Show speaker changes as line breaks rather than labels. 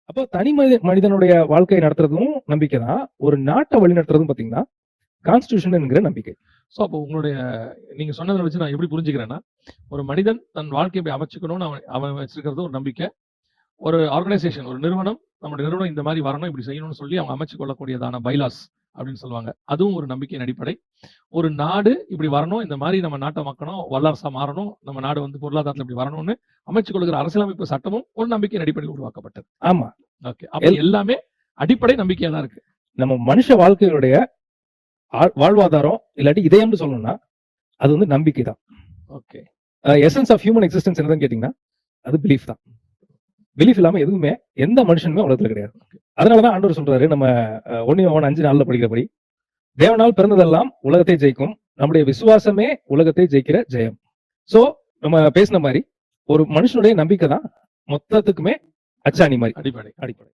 அப்போ தனி மனிதனுடைய வாழ்க்கையை நடத்துறதும் நம்பிக்கை தான். ஒரு நாட்டை வழி நடத்துறதும் பாத்தீங்கன்னா கான்ஸ்டிடியூஷன் என்கிற நம்பிக்கை.
ஸோ அப்போ உங்களுடைய நீங்க சொன்னதை வச்சு நான் எப்படி புரிஞ்சுக்கிறேன்னா, ஒரு மனிதன் தன் வாழ்க்கையை எப்படி அமைச்சுக்கணும்னு அவன் அவன் வச்சிருக்கிறது ஒரு நம்பிக்கை. ஒரு ஆர்கனைசேஷன், ஒரு நிறுவனம், நம்முடைய நிறுவனம் இந்த மாதிரி வரணும், இப்படி செய்யணும்னு சொல்லி அவங்க அமைச்சு கொள்ளக்கூடியதான பைலாஸ் அப்படின்னு சொல்லுவாங்க. அதுவும் ஒரு நம்பிக்கையின் அடிப்படை. ஒரு நாடு இப்படி வரணும், இந்த மாதிரி நம்ம நாட்டை மக்கணும், வல்லரசா மாறணும், நம்ம நாடு வந்து பொருளாதாரத்தில் இப்படி வரணும்னு அமைச்சு கொள்கிற அரசியலமைப்பு சட்டமும் ஒரு நம்பிக்கையின் அடிப்படையில் உருவாக்கப்பட்டது.
ஆமா.
ஓகே. அப்ப எல்லாமே அடிப்படை நம்பிக்கையா தான் இருக்கு.
நம்ம மனுஷ வாழ்க்கையுடைய வாழ்வாதாரம் இல்லாட்டி இதயம்னு சொல்லணும்னா அது வந்து நம்பிக்கை தான்.
Okay.
Essence of human existence என்னன்னு கேட்டீங்கன்னா அது பிலீஃப் தான். பிலீஃப் இல்லாம எதுவுமே எந்த மனுஷனுமே உலகத்துல கிடையாது. அதனாலதான் ஆண்டவர் சொல்றாரு, நம்ம 1 யோவான் 5:4 படிக்கிறபடி, தேவனால் பிறந்ததெல்லாம் உலகத்தை ஜெயிக்கும், நம்முடைய விசுவாசமே உலகத்தை ஜெயிக்கிற ஜெயம். சோ நம்ம பேசின மாதிரி ஒரு மனுஷனுடைய நம்பிக்கை தான் மொத்தத்துக்குமே அச்சாணி மாதிரி
அடிப்படை.